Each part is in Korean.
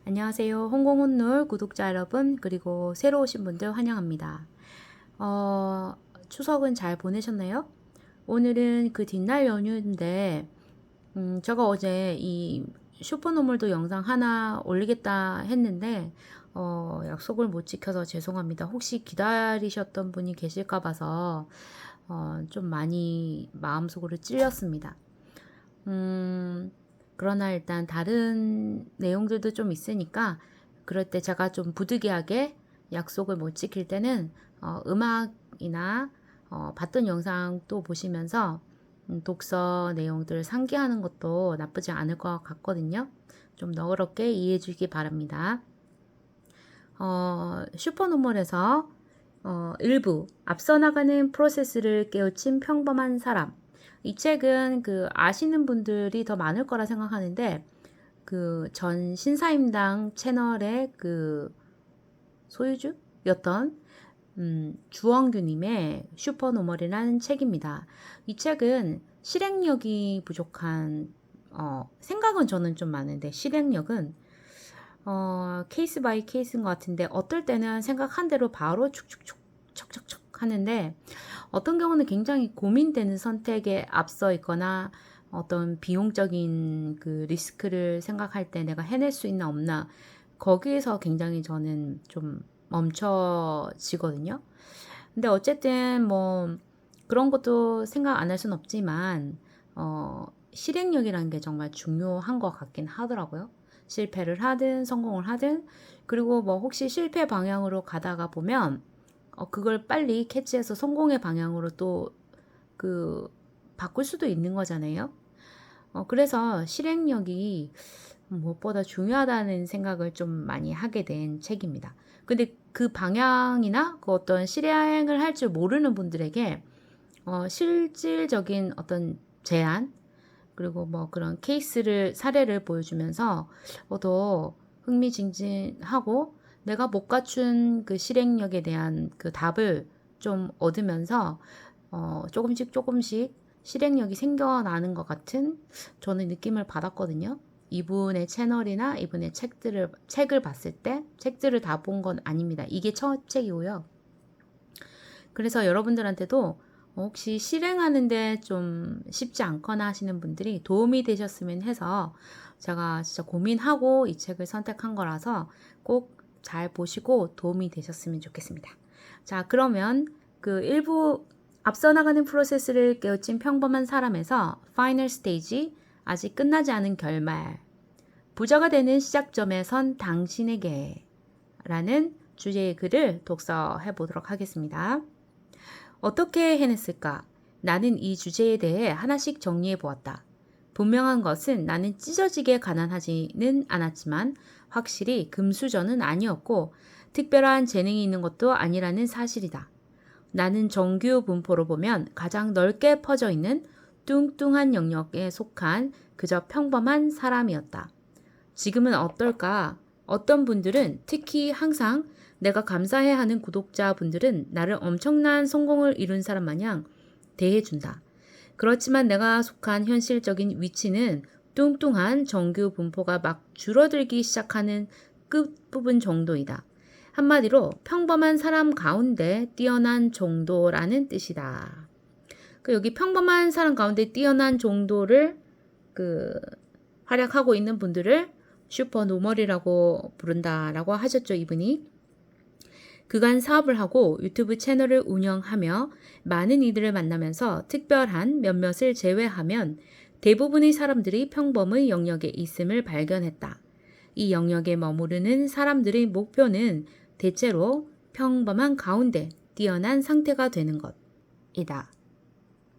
안녕하세요. 홍공혼놀 구독자 여러분, 그리고 새로 오신 분들 환영합니다. 추석은 잘 보내셨나요? 오늘은 그 뒷날 연휴인데, 제가 어제 이 슈퍼노멀도 영상 하나 올리겠다 했는데, 약속을 못 지켜서 죄송합니다. 혹시 기다리셨던 분이 계실까 봐서, 좀 많이 마음속으로 찔렸습니다. 그러나 일단 다른 내용들도 좀 있으니까 그럴 때 제가 좀 부득이하게 약속을 못 지킬 때는 음악이나 봤던 영상 또 보시면서 독서 내용들 상기하는 것도 나쁘지 않을 것 같거든요. 좀 너그럽게 이해해 주기 바랍니다. 슈퍼노멀에서 일부 앞서 나가는 프로세스를 깨우친 평범한 사람. 이 책은 그 아시는 분들이 더 많을 거라 생각하는데 그 전 신사임당 채널의 그 소유주였던 주원규님의 슈퍼노멀이라는 책입니다. 이 책은 실행력이 부족한 생각은 저는 좀 많은데 실행력은 케이스 바이 케이스인 것 같은데 어떨 때는 생각한 대로 바로 축축축 척척척 하는데 어떤 경우는 굉장히 고민되는 선택에 앞서 있거나 어떤 비용적인 그 리스크를 생각할 때 내가 해낼 수 있나 없나 거기에서 굉장히 저는 좀 멈춰지거든요. 근데 어쨌든 뭐 그런 것도 생각 안 할 수는 없지만 실행력이라는 게 정말 중요한 것 같긴 하더라고요. 실패를 하든 성공을 하든 그리고 뭐 혹시 실패 방향으로 가다가 보면 그걸 빨리 캐치해서 성공의 방향으로 또 그 바꿀 수도 있는 거잖아요. 그래서 실행력이 무엇보다 중요하다는 생각을 좀 많이 하게 된 책입니다. 근데 그 방향이나 그 어떤 실행을 할 줄 모르는 분들에게 실질적인 어떤 제안 그리고 뭐 그런 케이스를 사례를 보여주면서 더 흥미진진하고 내가 못 갖춘 그 실행력에 대한 그 답을 좀 얻으면서 조금씩 조금씩 실행력이 생겨나는 것 같은 저는 느낌을 받았거든요. 이분의 채널이나 이분의 책을 봤을 때 책들을 다 본 건 아닙니다. 이게 첫 책이고요. 그래서 여러분들한테도 혹시 실행하는데 좀 쉽지 않거나 하시는 분들이 도움이 되셨으면 해서 제가 진짜 고민하고 이 책을 선택한 거라서 꼭 잘 보시고 도움이 되셨으면 좋겠습니다. 자, 그러면 그 일부 앞서 나가는 프로세스를 깨우친 평범한 사람에서 파이널 스테이지, 아직 끝나지 않은 결말, 부자가 되는 시작점에 선 당신에게 라는 주제의 글을 독서해 보도록 하겠습니다. 어떻게 해냈을까? 나는 이 주제에 대해 하나씩 정리해 보았다. 분명한 것은 나는 찢어지게 가난하지는 않았지만 확실히 금수저는 아니었고 특별한 재능이 있는 것도 아니라는 사실이다. 나는 정규 분포로 보면 가장 넓게 퍼져 있는 뚱뚱한 영역에 속한 그저 평범한 사람이었다. 지금은 어떨까? 어떤 분들은 특히 항상 내가 감사해야 하는 구독자분들은 나를 엄청난 성공을 이룬 사람 마냥 대해준다. 그렇지만 내가 속한 현실적인 위치는 뚱뚱한 정규 분포가 막 줄어들기 시작하는 끝부분 정도이다. 한마디로 평범한 사람 가운데 뛰어난 정도라는 뜻이다. 여기 평범한 사람 가운데 뛰어난 정도를 활약하고 있는 분들을 슈퍼노멀이라고 부른다라고 하셨죠, 이분이. 그간 사업을 하고 유튜브 채널을 운영하며 많은 이들을 만나면서 특별한 몇몇을 제외하면 대부분의 사람들이 평범의 영역에 있음을 발견했다. 이 영역에 머무르는 사람들의 목표는 대체로 평범한 가운데 뛰어난 상태가 되는 것이다.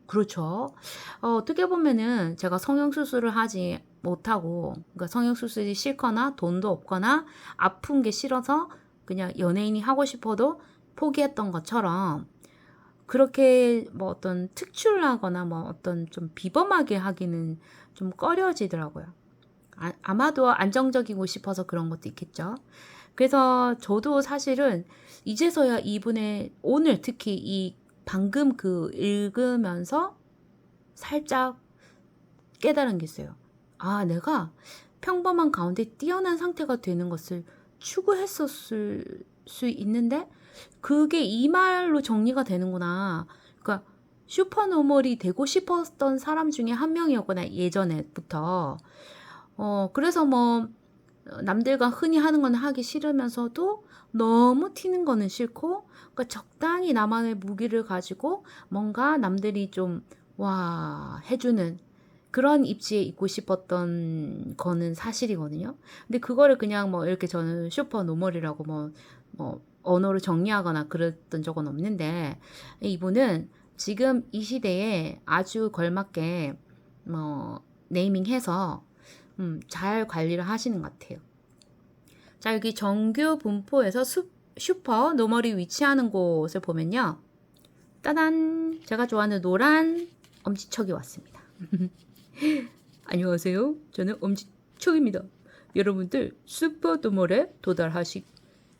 그렇죠. 어떻게 보면은 제가 성형수술을 하지 못하고, 그러니까 성형수술이 싫거나 돈도 없거나 아픈 게 싫어서 그냥 연예인이 하고 싶어도 포기했던 것처럼 그렇게 뭐 어떤 특출나거나 뭐 어떤 좀 비범하게 하기는 좀 꺼려지더라고요. 아마도 안정적이고 싶어서 그런 것도 있겠죠. 그래서 저도 사실은 이제서야 이분의 오늘 특히 이 방금 그 읽으면서 살짝 깨달은 게 있어요. 아, 내가 평범한 가운데 뛰어난 상태가 되는 것을 추구했었을 수 있는데 그게 이 말로 정리가 되는구나. 그러니까 슈퍼노멀이 되고 싶었던 사람 중에 한 명이었구나, 예전에부터. 그래서 뭐 남들과 흔히 하는 건 하기 싫으면서도 너무 튀는 거는 싫고, 그러니까 적당히 나만의 무기를 가지고 뭔가 남들이 좀 해주는 그런 입지에 있고 싶었던 거는 사실이거든요. 근데 그거를 그냥 뭐 이렇게 저는 슈퍼 노멀이라고 뭐 언어로 정리하거나 그랬던 적은 없는데, 이분은 지금 이 시대에 아주 걸맞게 네이밍해서 잘 관리를 하시는 것 같아요. 자, 여기 정규 분포에서 슈퍼 노멀이 위치하는 곳을 보면요. 따단! 제가 좋아하는 노란 엄지척이 왔습니다. 안녕하세요. 저는 엄지척입니다. 여러분들 슈퍼 노멀에 도달하실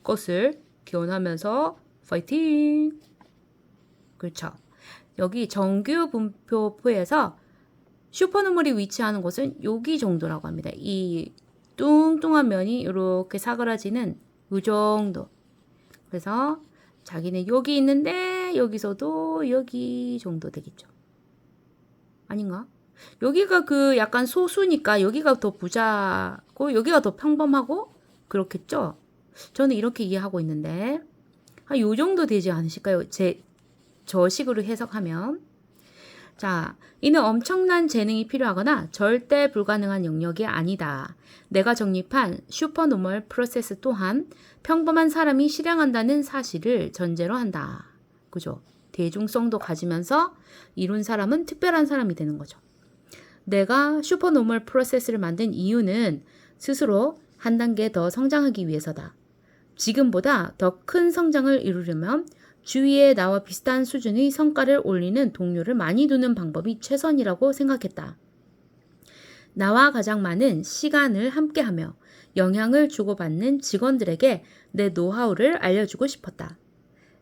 것을 기원하면서 파이팅! 그렇죠. 여기 정규 분포에서 슈퍼 노멀이 위치하는 곳은 여기 정도라고 합니다. 이 뚱뚱한 면이 이렇게 사그라지는 이 정도. 그래서 자기는 여기 있는데 여기서도 여기 정도 되겠죠. 아닌가? 여기가 그 약간 소수니까 여기가 더 부자고 여기가 더 평범하고 그렇겠죠? 저는 이렇게 이해하고 있는데 요 정도 되지 않으실까요? 저 식으로 해석하면. 자, 이는 엄청난 재능이 필요하거나 절대 불가능한 영역이 아니다. 내가 정립한 슈퍼노멀 프로세스 또한 평범한 사람이 실행한다는 사실을 전제로 한다. 그죠? 대중성도 가지면서 이룬 사람은 특별한 사람이 되는 거죠. 내가 슈퍼노멀 프로세스를 만든 이유는 스스로 한 단계 더 성장하기 위해서다. 지금보다 더 큰 성장을 이루려면 주위에 나와 비슷한 수준의 성과를 올리는 동료를 많이 두는 방법이 최선이라고 생각했다. 나와 가장 많은 시간을 함께하며 영향을 주고받는 직원들에게 내 노하우를 알려주고 싶었다.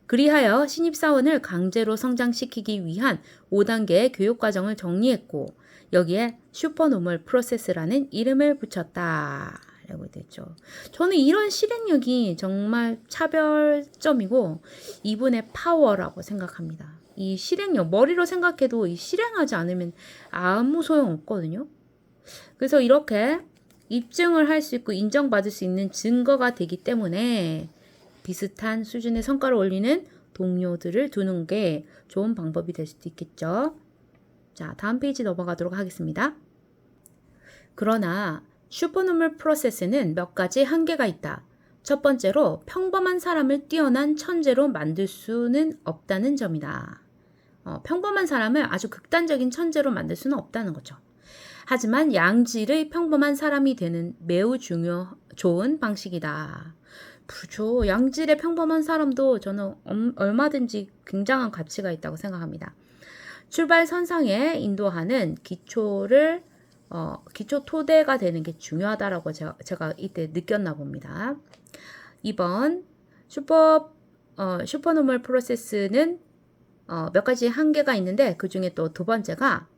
그리하여 신입사원을 강제로 성장시키기 위한 5단계의 교육과정을 정리했고 여기에 슈퍼노멀 프로세스라는 이름을 붙였다. 라고 됐죠. 저는 이런 실행력이 정말 차별점이고 이분의 파워라고 생각합니다. 이 실행력, 머리로 생각해도 이 실행하지 않으면 아무 소용 없거든요. 그래서 이렇게 입증을 할 수 있고 인정받을 수 있는 증거가 되기 때문에 비슷한 수준의 성과를 올리는 동료들을 두는 게 좋은 방법이 될 수도 있겠죠. 자, 다음 페이지 넘어가도록 하겠습니다. 그러나 슈퍼노멀 프로세스는 몇 가지 한계가 있다. 첫 번째로 평범한 사람을 뛰어난 천재로 만들 수는 없다는 점이다. 평범한 사람을 아주 극단적인 천재로 만들 수는 없다는 거죠. 하지만 양질의 평범한 사람이 되는 매우 좋은 방식이다. 그죠. 양질의 평범한 사람도 저는 얼마든지 굉장한 가치가 있다고 생각합니다. 출발선상에 인도하는 기초 토대가 되는 게 중요하다라고 제가 이때 느꼈나 봅니다. 2번, 슈퍼노멀 프로세스는 몇 가지 한계가 있는데 그 중에 또 두 번째가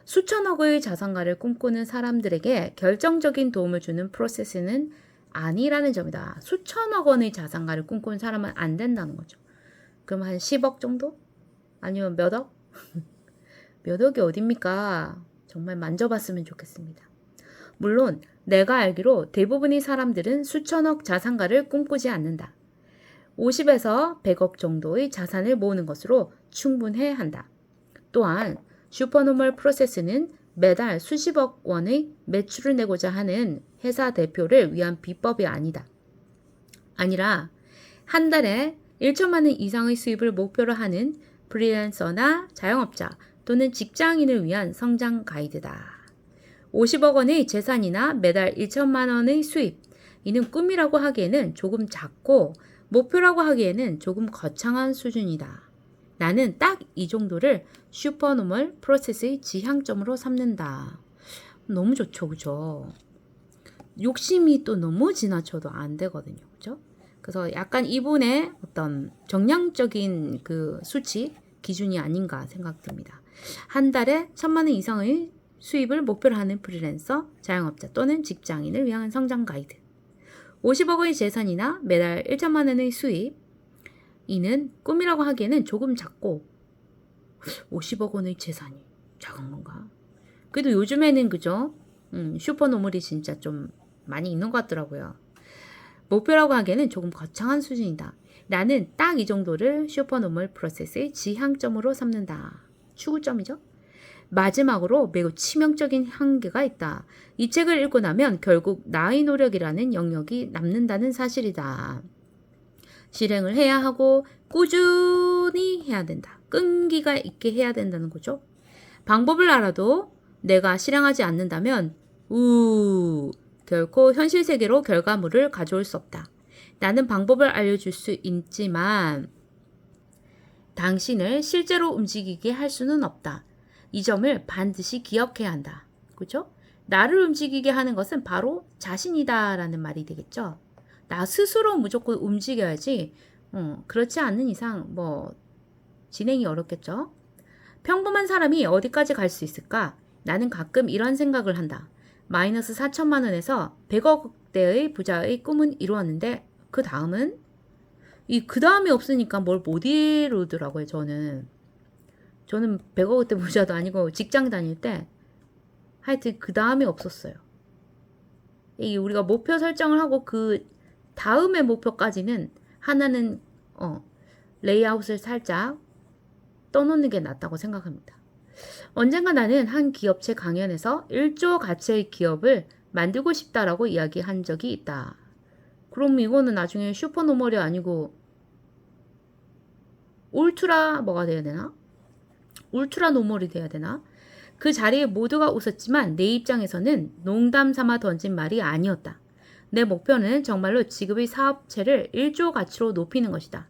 수천억의 자산가를 꿈꾸는 사람들에게 결정적인 도움을 주는 프로세스는 아니라는 점이다. 수천억 원의 자산가를 꿈꾸는 사람은 안 된다는 거죠. 그럼 한 10억 정도? 아니면 몇 억? 몇 억이 어딥니까? 정말 만져봤으면 좋겠습니다. 물론 내가 알기로 대부분의 사람들은 수천억 자산가를 꿈꾸지 않는다. 50에서 100억 정도의 자산을 모으는 것으로 충분해 한다. 또한 슈퍼노멀 프로세스는 매달 수십억 원의 매출을 내고자 하는 회사 대표를 위한 비법이 아니라 한 달에 1천만 원 이상의 수입을 목표로 하는 프리랜서나 자영업자 또는 직장인을 위한 성장 가이드다. 50억 원의 재산이나 매달 1천만 원의 수입, 이는 꿈이라고 하기에는 조금 작고 목표라고 하기에는 조금 거창한 수준이다. 나는 딱 이 정도를 슈퍼노멀 프로세스의 지향점으로 삼는다. 너무 좋죠, 그죠? 욕심이 또 너무 지나쳐도 안 되거든요, 그죠? 그래서 약간 이분의 어떤 정량적인 그 수치, 기준이 아닌가 생각됩니다. 한 달에 1,000만 원 이상의 수입을 목표로 하는 프리랜서, 자영업자 또는 직장인을 위한 성장 가이드. 50억 원의 재산이나 매달 1천만 원의 수입. 이는 꿈이라고 하기에는 조금 작고 50억 원의 재산이 작은 건가? 그래도 요즘에는 그죠? 슈퍼노멀이 진짜 좀 많이 있는 것 같더라고요. 목표라고 하기에는 조금 거창한 수준이다. 나는 딱 이 정도를 슈퍼노멀 프로세스의 지향점으로 삼는다. 추구점이죠. 마지막으로 매우 치명적인 한계가 있다. 이 책을 읽고 나면 결국 나의 노력이라는 영역이 남는다는 사실이다. 실행을 해야 하고 꾸준히 해야 된다. 끈기가 있게 해야 된다는 거죠. 방법을 알아도 내가 실행하지 않는다면 결코 현실 세계로 결과물을 가져올 수 없다. 나는 방법을 알려줄 수 있지만 당신을 실제로 움직이게 할 수는 없다. 이 점을 반드시 기억해야 한다. 그렇죠? 나를 움직이게 하는 것은 바로 자신이다라는 말이 되겠죠. 나 스스로 무조건 움직여야지 그렇지 않는 이상 진행이 어렵겠죠. 평범한 사람이 어디까지 갈 수 있을까? 나는 가끔 이런 생각을 한다. 마이너스 4천만 원에서 100억대의 부자의 꿈은 이루었는데 그 다음은 그 다음이 없으니까 뭘 못 이루더라고요. 저는 100억대 부자도 아니고 직장 다닐 때 하여튼 그 다음이 없었어요. 우리가 목표 설정을 하고 그 다음의 목표까지는 하나는 레이아웃을 살짝 떠놓는 게 낫다고 생각합니다. 언젠가 나는 한 기업체 강연에서 1조 가치의 기업을 만들고 싶다라고 이야기한 적이 있다. 그럼 이거는 나중에 슈퍼노멀이 아니고 울트라 뭐가 돼야 되나? 울트라 노멀이 돼야 되나? 그 자리에 모두가 웃었지만 내 입장에서는 농담 삼아 던진 말이 아니었다. 내 목표는 정말로 지금의 사업체를 1조 가치로 높이는 것이다.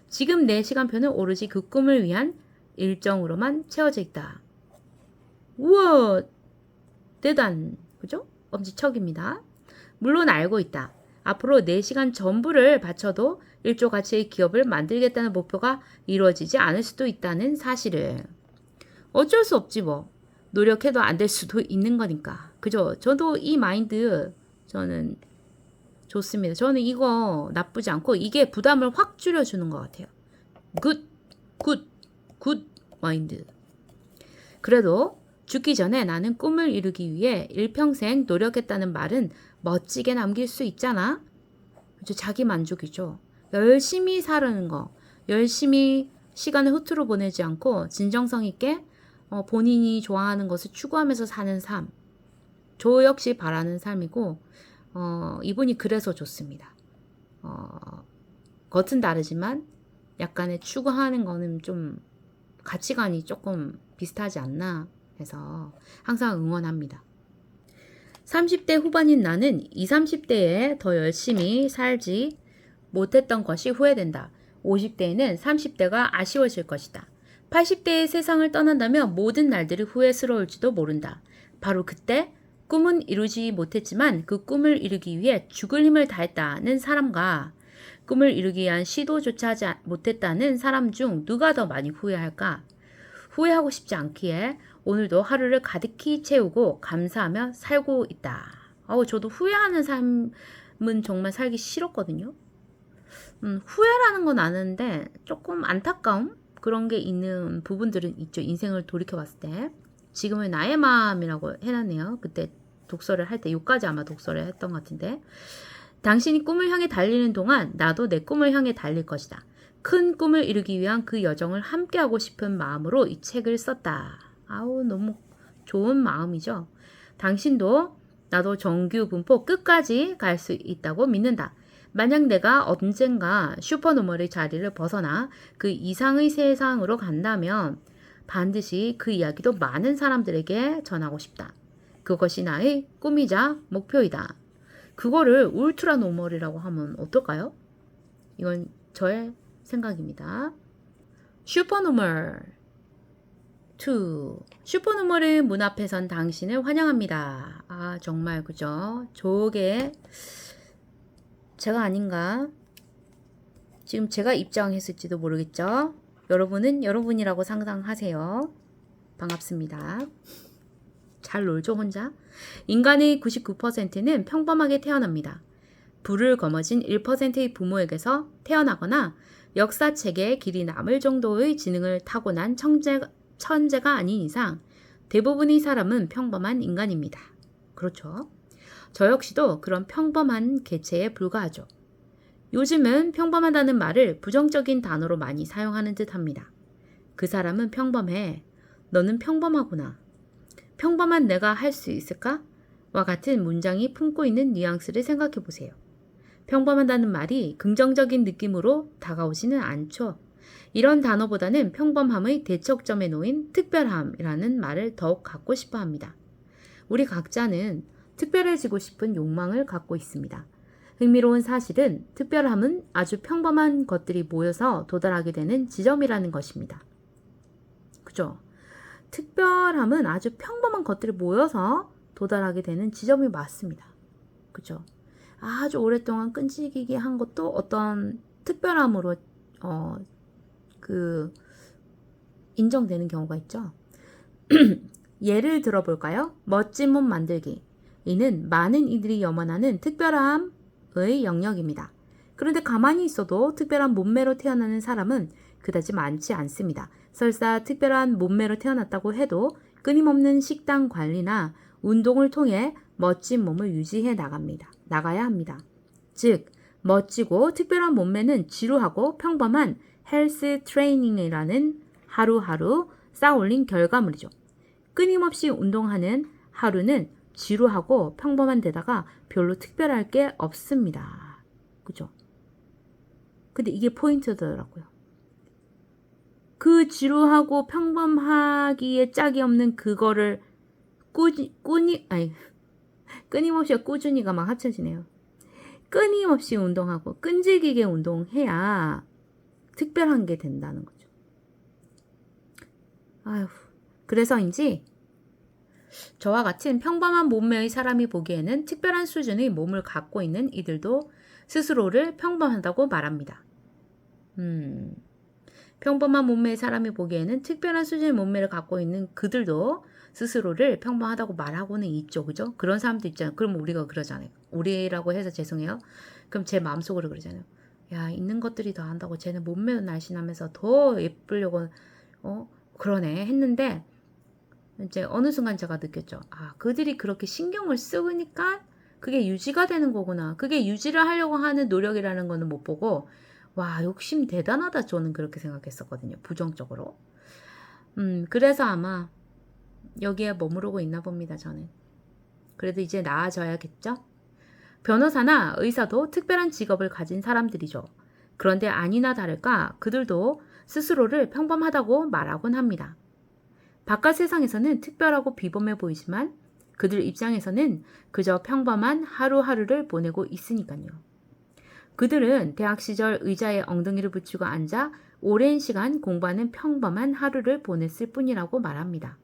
지금 내 시간표는 오로지 그 꿈을 위한 일정으로만 채워져 있다. 우와, 대단, 그죠? 엄지척입니다. 물론 알고 있다. 앞으로 4시간 전부를 바쳐도 1조 가치의 기업을 만들겠다는 목표가 이루어지지 않을 수도 있다는 사실을. 어쩔 수 없지 뭐. 노력해도 안 될 수도 있는 거니까. 그죠? 저도 이 마인드 저는 좋습니다. 저는 이거 나쁘지 않고 이게 부담을 확 줄여주는 것 같아요. 굿 마인드. 그래도 죽기 전에 나는 꿈을 이루기 위해 일평생 노력했다는 말은 멋지게 남길 수 있잖아. 그죠? 자기 만족이죠. 열심히 사는 거, 열심히 시간을 흐트러 보내지 않고 진정성 있게 본인이 좋아하는 것을 추구하면서 사는 삶. 저 역시 바라는 삶이고 이분이 그래서 좋습니다. 겉은 다르지만 약간의 추구하는 거는 좀 가치관이 조금 비슷하지 않나 해서 항상 응원합니다. 30대 후반인 나는 20, 30대에 더 열심히 살지 못했던 것이 후회된다. 50대에는 30대가 아쉬워질 것이다. 80대의 세상을 떠난다면 모든 날들이 후회스러울지도 모른다. 바로 그때 꿈은 이루지 못했지만 그 꿈을 이루기 위해 죽을 힘을 다했다는 사람과 꿈을 이루기 위한 시도조차 하지 못했다는 사람 중 누가 더 많이 후회할까? 후회하고 싶지 않기에 오늘도 하루를 가득히 채우고 감사하며 살고 있다. 저도 후회하는 삶은 정말 살기 싫었거든요. 후회라는 건 아는데 조금 안타까움? 그런 게 있는 부분들은 있죠. 인생을 돌이켜봤을 때. 지금은 나의 마음이라고 해놨네요. 그때 독서를 할 때 요까지 아마 독서를 했던 것 같은데. 당신이 꿈을 향해 달리는 동안 나도 내 꿈을 향해 달릴 것이다. 큰 꿈을 이루기 위한 그 여정을 함께하고 싶은 마음으로 이 책을 썼다. 너무 좋은 마음이죠. 당신도 나도 정규 분포 끝까지 갈 수 있다고 믿는다. 만약 내가 언젠가 슈퍼노멀의 자리를 벗어나 그 이상의 세상으로 간다면 반드시 그 이야기도 많은 사람들에게 전하고 싶다. 그것이 나의 꿈이자 목표이다. 그거를 울트라 노멀이라고 하면 어떨까요? 이건 저의 생각입니다. 슈퍼노멀 2. 슈퍼노멀의 문 앞에 선 당신을 환영합니다. 정말 그죠? 저게 제가 아닌가? 지금 제가 입장했을지도 모르겠죠? 여러분은 여러분이라고 상상하세요. 반갑습니다. 잘 놀죠, 혼자? 인간의 99%는 평범하게 태어납니다. 불을 거머쥔 1%의 부모에게서 태어나거나 역사책에 길이 남을 정도의 지능을 타고난 천재가 아닌 이상 대부분의 사람은 평범한 인간입니다. 그렇죠. 저 역시도 그런 평범한 개체에 불과하죠. 요즘은 평범하다는 말을 부정적인 단어로 많이 사용하는 듯 합니다. 그 사람은 평범해. 너는 평범하구나. 평범한 내가 할 수 있을까? 와 같은 문장이 품고 있는 뉘앙스를 생각해 보세요. 평범하다는 말이 긍정적인 느낌으로 다가오지는 않죠. 이런 단어보다는 평범함의 대척점에 놓인 특별함이라는 말을 더욱 갖고 싶어 합니다. 우리 각자는 특별해지고 싶은 욕망을 갖고 있습니다. 흥미로운 사실은 특별함은 아주 평범한 것들이 모여서 도달하게 되는 지점이라는 것입니다. 그죠? 특별함은 아주 평범한 것들이 모여서 도달하게 되는 지점이 맞습니다. 그죠? 아주 오랫동안 끈질기게 한 것도 어떤 특별함으로 인정되는 경우가 있죠. 예를 들어볼까요? 멋진 몸 만들기. 이는 많은 이들이 염원하는 특별함의 영역입니다. 그런데 가만히 있어도 특별한 몸매로 태어나는 사람은 그다지 많지 않습니다. 설사 특별한 몸매로 태어났다고 해도 끊임없는 식단 관리나 운동을 통해 멋진 몸을 유지해 나가야 합니다. 즉, 멋지고 특별한 몸매는 지루하고 평범한 헬스 트레이닝이라는 하루하루 쌓아올린 결과물이죠. 끊임없이 운동하는 하루는 지루하고 평범한 데다가 별로 특별할 게 없습니다. 그죠? 근데 이게 포인트더라고요. 그 지루하고 평범하기에 짝이 없는 그거를 끊임없이 꾸준히가 막 합쳐지네요. 끊임없이 운동하고 끈질기게 운동해야 특별한 게 된다는 거죠. 그래서인지 저와 같은 평범한 몸매의 사람이 보기에는 특별한 수준의 몸을 갖고 있는 이들도 스스로를 평범하다고 말합니다. 평범한 몸매의 사람이 보기에는 특별한 수준의 몸매를 갖고 있는 그들도 스스로를 평범하다고 말하고는 있죠. 그죠? 그런 사람도 있잖아요. 그럼 우리가 그러잖아요. 우리라고 해서 죄송해요. 그럼 제 마음속으로 그러잖아요. 야, 있는 것들이 더 한다고 쟤는 몸매는 날씬하면서 더 예쁘려고 그러네 했는데 이제 어느 순간 제가 느꼈죠. 그들이 그렇게 신경을 쓰니까 그게 유지가 되는 거구나. 그게 유지를 하려고 하는 노력이라는 거는 못 보고 와, 욕심 대단하다. 저는 그렇게 생각했었거든요. 부정적으로. 그래서 아마 여기에 머무르고 있나 봅니다. 저는. 그래도 이제 나아져야겠죠? 변호사나 의사도 특별한 직업을 가진 사람들이죠. 그런데 아니나 다를까 그들도 스스로를 평범하다고 말하곤 합니다. 바깥 세상에서는 특별하고 비범해 보이지만 그들 입장에서는 그저 평범한 하루하루를 보내고 있으니까요. 그들은 대학 시절 의자에 엉덩이를 붙이고 앉아 오랜 시간 공부하는 평범한 하루를 보냈을 뿐이라고 말합니다.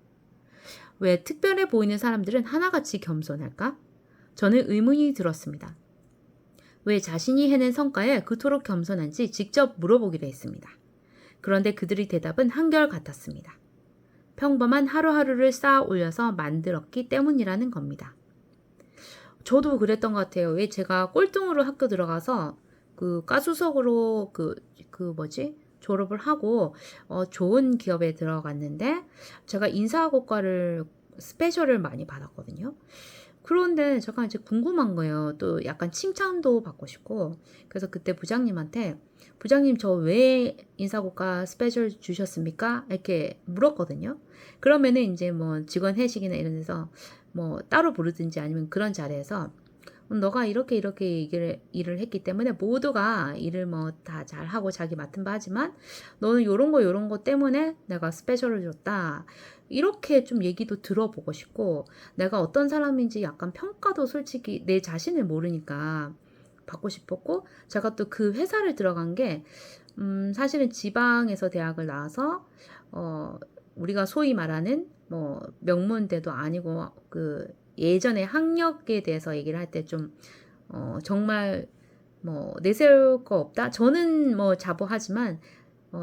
왜 특별해 보이는 사람들은 하나같이 겸손할까? 저는 의문이 들었습니다. 왜 자신이 해낸 성과에 그토록 겸손한지 직접 물어보기로 했습니다. 그런데 그들의 대답은 한결같았습니다. 평범한 하루하루를 쌓아 올려서 만들었기 때문이라는 겁니다. 저도 그랬던 것 같아요. 왜 제가 꼴등으로 학교 들어가서 과수석으로 졸업을 하고 좋은 기업에 들어갔는데 제가 인사고과를 스페셜을 많이 받았거든요. 그런데 제가 이제 궁금한 거예요. 또 약간 칭찬도 받고 싶고. 그래서 그때 부장님한테 부장님 저 왜 인사고과 스페셜 주셨습니까? 이렇게 물었거든요. 그러면은 이제 뭐 직원 회식이나 이런 데서 뭐 따로 부르든지 아니면 그런 자리에서 너가 이렇게 일을 했기 때문에 모두가 일을 뭐 다 잘하고 자기 맡은 바 하지만 너는 요런 거 때문에 내가 스페셜을 줬다. 이렇게 좀 얘기도 들어보고 싶고 내가 어떤 사람인지 약간 평가도 솔직히 내 자신을 모르니까 받고 싶었고 제가 또 그 회사를 들어간 게 사실은 지방에서 대학을 나와서 우리가 소위 말하는 뭐 명문대도 아니고 예전에 학력에 대해서 얘기를 할 때 좀 정말 뭐 내세울 거 없다. 저는 뭐 자부하지만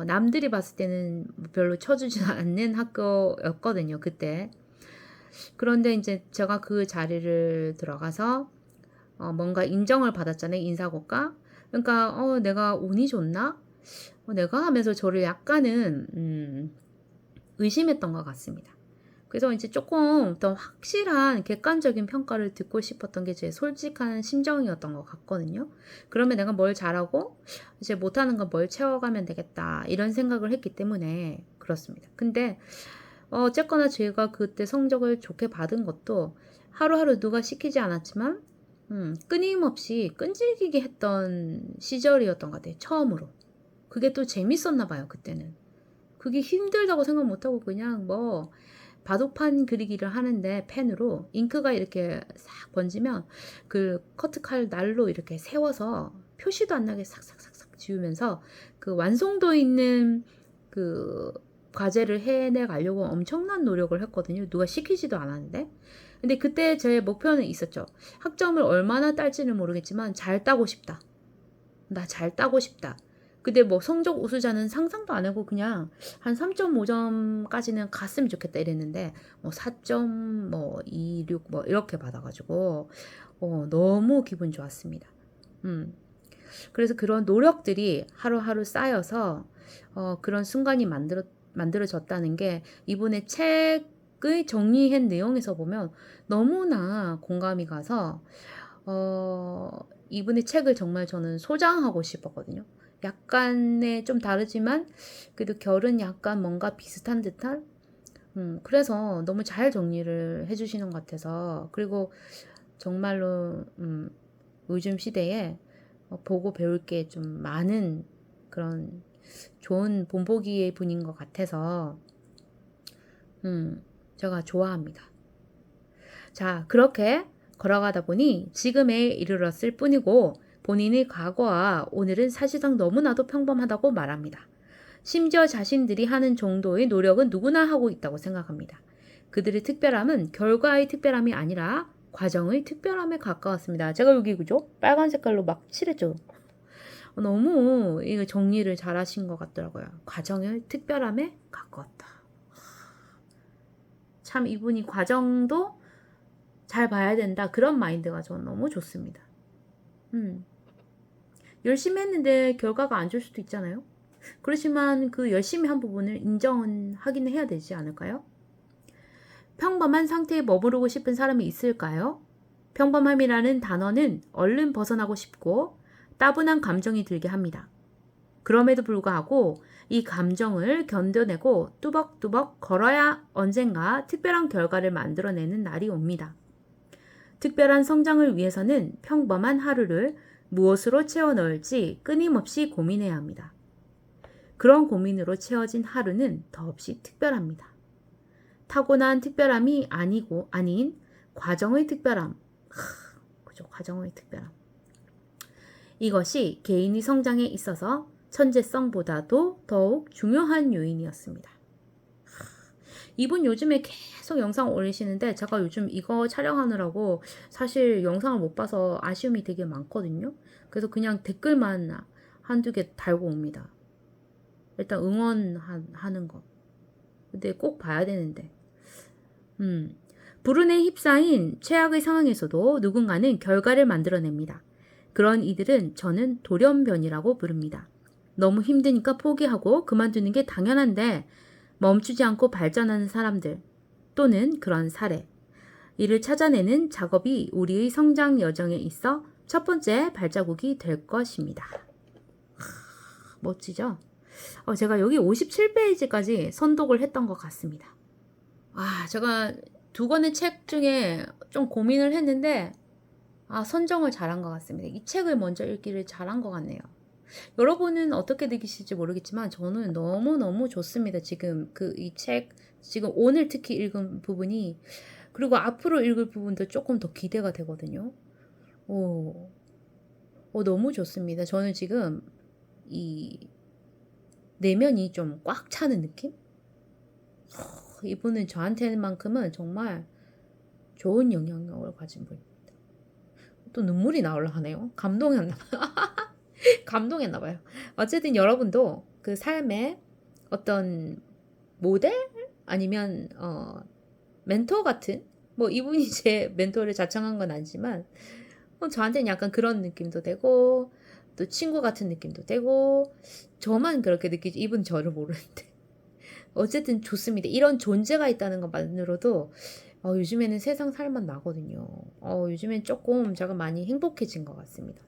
남들이 봤을 때는 별로 쳐주지 않는 학교였거든요. 그때. 그런데 이제 제가 그 자리를 들어가서 뭔가 인정을 받았잖아요, 인사고과. 그러니까 내가 운이 좋나? 내가 하면서 저를 약간은 의심했던 것 같습니다. 그래서 이제 조금 더 확실한 객관적인 평가를 듣고 싶었던 게 제 솔직한 심정이었던 것 같거든요. 그러면 내가 뭘 잘하고 이제 못하는 건 뭘 채워가면 되겠다 이런 생각을 했기 때문에 그렇습니다. 근데 어쨌거나 제가 그때 성적을 좋게 받은 것도 하루하루 누가 시키지 않았지만 끊임없이 끈질기게 했던 시절이었던 것 같아요. 처음으로. 그게 또 재밌었나 봐요, 그때는. 그게 힘들다고 생각 못하고 그냥 뭐 바둑판 그리기를 하는데 펜으로 잉크가 이렇게 싹 번지면 그 커트칼 날로 이렇게 세워서 표시도 안 나게 싹싹싹싹 지우면서 그 완성도 있는 그 과제를 해내 가려고 엄청난 노력을 했거든요. 누가 시키지도 않았는데. 근데 그때 제 목표는 있었죠. 학점을 얼마나 딸지는 모르겠지만 잘 따고 싶다. 나 잘 따고 싶다. 근데 뭐 성적 우수자는 상상도 안 하고 그냥 한 3.5점까지는 갔으면 좋겠다 이랬는데 뭐 4점 뭐 26 뭐 이렇게 받아가지고 너무 기분 좋았습니다. 그래서 그런 노력들이 하루하루 쌓여서 그런 순간이 만들어졌다는 게 이번에 책의 정리한 내용에서 보면 너무나 공감이 가서 이분의 책을 정말 저는 소장하고 싶었거든요. 약간의 좀 다르지만 그래도 결은 약간 뭔가 비슷한 듯한 그래서 너무 잘 정리를 해주시는 것 같아서 그리고 정말로 요즘 시대에 보고 배울 게 좀 많은 그런 좋은 본보기의 분인 것 같아서 제가 좋아합니다. 자, 그렇게 걸어가다 보니 지금에 이르렀을 뿐이고 본인의 과거와 오늘은 사실상 너무나도 평범하다고 말합니다. 심지어 자신들이 하는 정도의 노력은 누구나 하고 있다고 생각합니다. 그들의 특별함은 결과의 특별함이 아니라 과정의 특별함에 가까웠습니다. 제가 여기 그죠? 빨간 색깔로 막 칠했죠. 너무 이거 정리를 잘 하신 것 같더라고요. 과정의 특별함에 가까웠다. 참 이분이 과정도 잘 봐야 된다. 그런 마인드가 저는 너무 좋습니다. 열심히 했는데 결과가 안 좋을 수도 있잖아요. 그렇지만 그 열심히 한 부분을 인정은 하기는 해야 되지 않을까요? 평범한 상태에 머무르고 싶은 사람이 있을까요? 평범함이라는 단어는 얼른 벗어나고 싶고 따분한 감정이 들게 합니다. 그럼에도 불구하고 이 감정을 견뎌내고 뚜벅뚜벅 걸어야 언젠가 특별한 결과를 만들어내는 날이 옵니다. 특별한 성장을 위해서는 평범한 하루를 무엇으로 채워 넣을지 끊임없이 고민해야 합니다. 그런 고민으로 채워진 하루는 더없이 특별합니다. 타고난 특별함이 아닌 과정의 특별함. 그죠? 과정의 특별함. 이것이 개인의 성장에 있어서 천재성보다도 더욱 중요한 요인이었습니다. 이분 요즘에 계속 영상 올리시는데 제가 요즘 이거 촬영하느라고 사실 영상을 못 봐서 아쉬움이 되게 많거든요. 그래서 그냥 댓글만 한두 개 달고 옵니다. 일단 응원하는 거. 근데 꼭 봐야 되는데. 불운에 휩싸인 최악의 상황에서도 누군가는 결과를 만들어냅니다. 그런 이들은 저는 돌연변이라고 부릅니다. 너무 힘드니까 포기하고 그만두는 게 당연한데 멈추지 않고 발전하는 사람들 또는 그런 사례. 이를 찾아내는 작업이 우리의 성장 여정에 있어 첫 번째 발자국이 될 것입니다. 멋지죠? 제가 여기 57페이지까지 선독을 했던 것 같습니다. 제가 두 권의 책 중에 좀 고민을 했는데 선정을 잘한 것 같습니다. 이 책을 먼저 읽기를 잘한 것 같네요. 여러분은 어떻게 느끼실지 모르겠지만 저는 너무너무 좋습니다. 지금 이 책, 지금 오늘 특히 읽은 부분이 그리고 앞으로 읽을 부분도 조금 더 기대가 되거든요. 너무 좋습니다. 저는 지금 이 내면이 좀 꽉 차는 느낌? 이분은 저한테만큼은 정말 좋은 영향력을 가진 분입니다. 또 눈물이 나오려 하네요. 감동했나봐요. 어쨌든 여러분도 그 삶의 어떤 모델? 아니면 멘토 같은 뭐 이분이 제 멘토를 자청한 건 아니지만 저한테는 약간 그런 느낌도 되고 또 친구 같은 느낌도 되고 저만 그렇게 느끼지 이분 저를 모르는데 어쨌든 좋습니다. 이런 존재가 있다는 것만으로도 요즘에는 세상 살만 나거든요. 요즘엔 조금 제가 많이 행복해진 것 같습니다.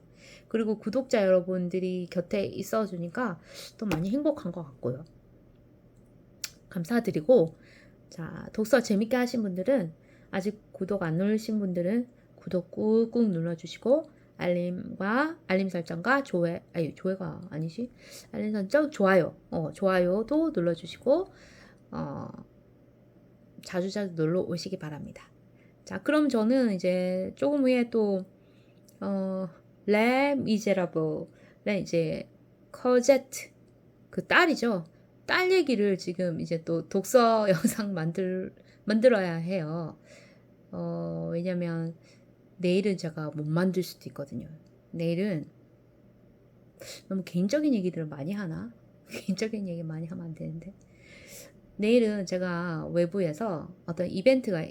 그리고 구독자 여러분들이 곁에 있어주니까 또 많이 행복한 것 같고요. 감사드리고 자 독서 재밌게 하신 분들은 아직 구독 안 누르신 분들은 구독 꾹꾹 눌러주시고 알림 설정과 조회가 아니지 알림 설정 좋아요도 눌러주시고 자주자주 놀러 오시기 바랍니다. 자 그럼 저는 이제 조금 후에 또 레 미제라블의 이제 커제트 그 딸이죠. 딸 얘기를 지금 이제 또 독서 영상 만들어야 해요. 왜냐면 내일은 제가 못 만들 수도 있거든요. 내일은 너무 개인적인 얘기들을 많이 하나? 개인적인 얘기 많이 하면 안 되는데. 내일은 제가 외부에서 어떤 이벤트가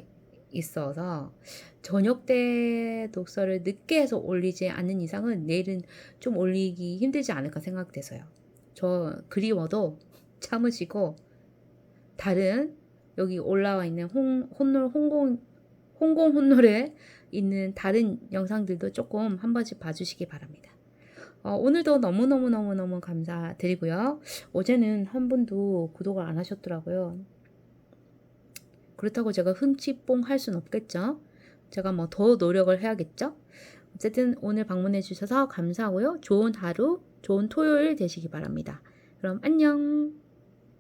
있어서 저녁 때 독서를 늦게 해서 올리지 않는 이상은 내일은 좀 올리기 힘들지 않을까 생각돼서요. 저 그리워도 참으시고 다른 여기 올라와 있는 홍공 혼놀에 있는 다른 영상들도 조금 한 번씩 봐주시기 바랍니다. 오늘도 너무너무너무너무 감사드리고요. 어제는 한 분도 구독을 안 하셨더라고요. 그렇다고 제가 흠칫뽕 할 순 없겠죠. 제가 뭐 더 노력을 해야겠죠. 어쨌든 오늘 방문해 주셔서 감사하고요. 좋은 하루, 좋은 토요일 되시기 바랍니다. 그럼 안녕.